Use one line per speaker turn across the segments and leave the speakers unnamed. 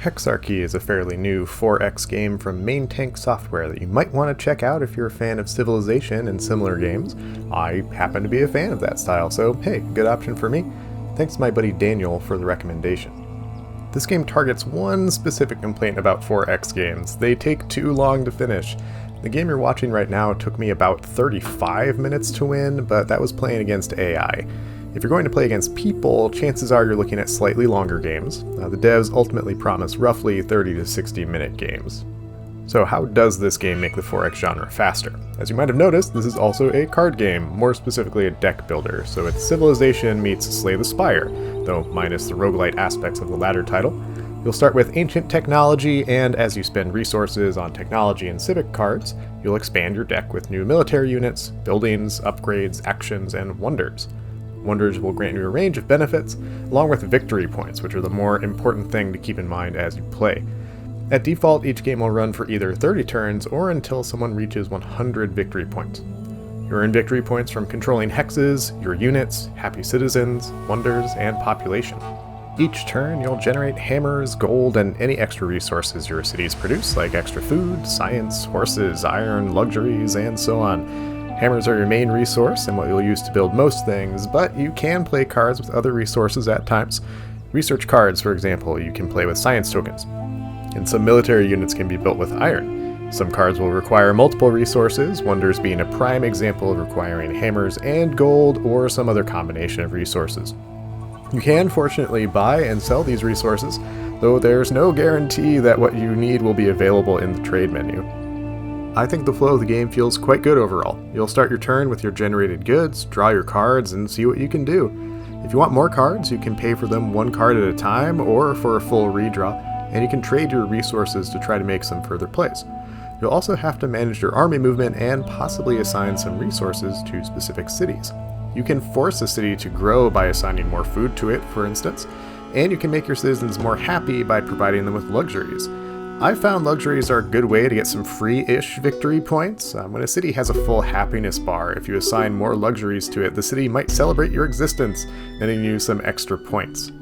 Hexarchy is a fairly new 4X game from Main Tank Software that you might want to check out if you're a fan of Civilization and similar games. I happen to be a fan of that style, so hey, good option for me. Thanks to my buddy Daniel for the recommendation. This game targets one specific complaint about 4X games: they take too long to finish. The game you're watching right now took me about 35 minutes to win, but that was playing against AI. If you're going to play against people, chances are you're looking at slightly longer games. The devs ultimately promise roughly 30 to 60 minute games. So how does this game make the 4X genre faster? As you might have noticed, this is also a card game, more specifically a deck builder, so it's Civilization meets Slay the Spire, though minus the roguelite aspects of the latter title. You'll start with ancient technology, and as you spend resources on technology and civic cards, you'll expand your deck with new military units, buildings, upgrades, actions, and wonders. Wonders will grant you a range of benefits, along with victory points, which are the more important thing to keep in mind as you play. At default, each game will run for either 30 turns or until someone reaches 100 victory points. You earn victory points from controlling hexes, your units, happy citizens, wonders, and population. Each turn, you'll generate hammers, gold, and any extra resources your cities produce, like extra food, science, horses, iron, luxuries, and so on. Hammers are your main resource and what you'll use to build most things, but you can play cards with other resources at times. Research cards, for example, you can play with science tokens. And some military units can be built with iron. Some cards will require multiple resources, wonders being a prime example of requiring hammers and gold or some other combination of resources. You can fortunately buy and sell these resources, though there's no guarantee that what you need will be available in the trade menu. I think the flow of the game feels quite good overall. You'll start your turn with your generated goods, draw your cards, and see what you can do. If you want more cards, you can pay for them one card at a time or for a full redraw, and you can trade your resources to try to make some further plays. You'll also have to manage your army movement and possibly assign some resources to specific cities. You can force a city to grow by assigning more food to it, for instance, and you can make your citizens more happy by providing them with luxuries. I found luxuries are a good way to get some free-ish victory points. When a city has a full happiness bar, if you assign more luxuries to it, the city might celebrate your existence, netting you some extra points.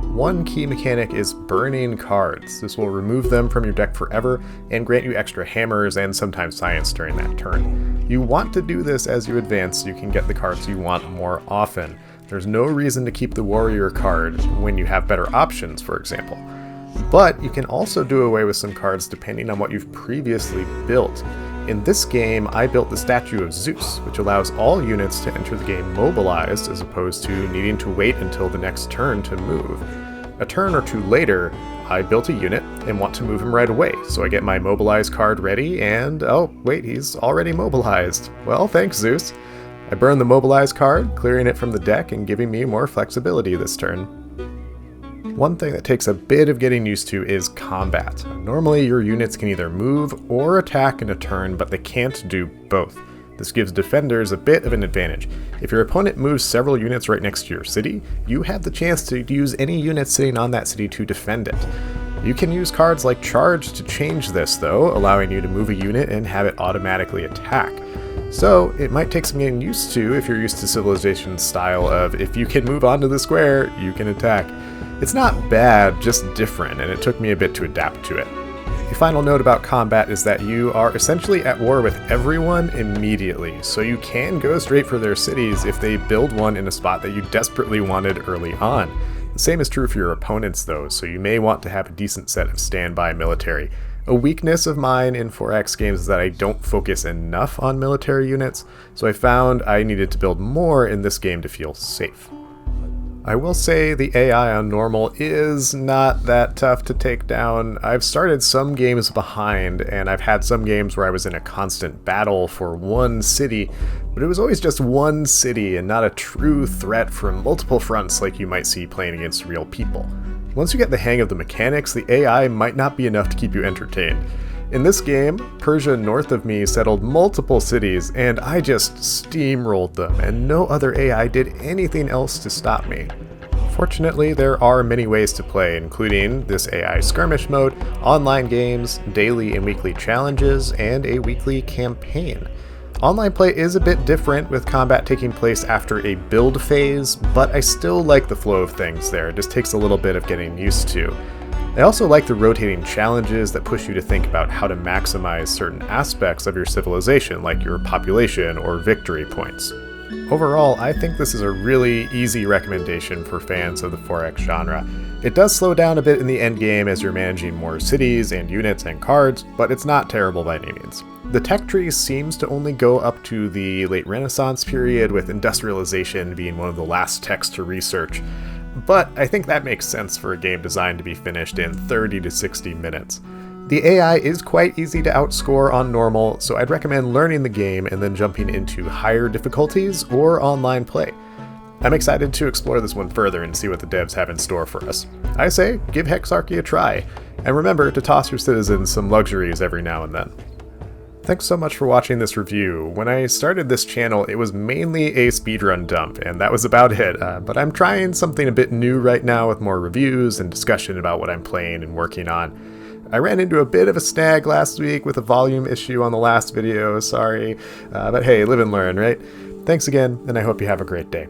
One key mechanic is burning cards. This will remove them from your deck forever and grant you extra hammers and sometimes science during that turn. You want to do this as you advance so you can get the cards you want more often. There's no reason to keep the warrior card when you have better options, for example. But you can also do away with some cards depending on what you've previously built. In this game, I built the Statue of Zeus, which allows all units to enter the game mobilized as opposed to needing to wait until the next turn to move. A turn or two later, I built a unit and want to move him right away, so I get my mobilized card ready and, oh wait, he's already mobilized. Well, thanks Zeus. I burn the mobilized card, clearing it from the deck and giving me more flexibility this turn. One thing that takes a bit of getting used to is combat. Normally your units can either move or attack in a turn, but they can't do both. This gives defenders a bit of an advantage. If your opponent moves several units right next to your city, you have the chance to use any unit sitting on that city to defend it. You can use cards like Charge to change this though, allowing you to move a unit and have it automatically attack. So it might take some getting used to if you're used to Civilization's style of if you can move onto the square, you can attack. It's not bad, just different, and it took me a bit to adapt to it. The final note about combat is that you are essentially at war with everyone immediately, so you can go straight for their cities if they build one in a spot that you desperately wanted early on. The same is true for your opponents though, so you may want to have a decent set of standby military. A weakness of mine in 4X games is that I don't focus enough on military units, so I found I needed to build more in this game to feel safe. I will say the AI on normal is not that tough to take down. I've started some games behind, and I've had some games where I was in a constant battle for one city, but it was always just one city and not a true threat from multiple fronts like you might see playing against real people. Once you get the hang of the mechanics, the AI might not be enough to keep you entertained. In this game, Persia north of me settled multiple cities, and I just steamrolled them, and no other AI did anything else to stop me. Fortunately, there are many ways to play, including this AI skirmish mode, online games, daily and weekly challenges, and a weekly campaign. Online play is a bit different, with combat taking place after a build phase, but I still like the flow of things there. It just takes a little bit of getting used to. I also like the rotating challenges that push you to think about how to maximize certain aspects of your civilization, like your population or victory points. Overall, I think this is a really easy recommendation for fans of the 4X genre. It does slow down a bit in the endgame as you're managing more cities and units and cards, but it's not terrible by any means. The tech tree seems to only go up to the late Renaissance period, with industrialization being one of the last techs to research. But I think that makes sense for a game designed to be finished in 30 to 60 minutes. The AI is quite easy to outscore on normal, so I'd recommend learning the game and then jumping into higher difficulties or online play. I'm excited to explore this one further and see what the devs have in store for us. I say, give Hexarchy a try, and remember to toss your citizens some luxuries every now and then. Thanks so much for watching this review. When I started this channel, it was mainly a speedrun dump, and that was about it, but I'm trying something a bit new right now with more reviews and discussion about what I'm playing and working on. I ran into a bit of a snag last week with a volume issue on the last video, sorry, but hey, live and learn, right? Thanks again, and I hope you have a great day.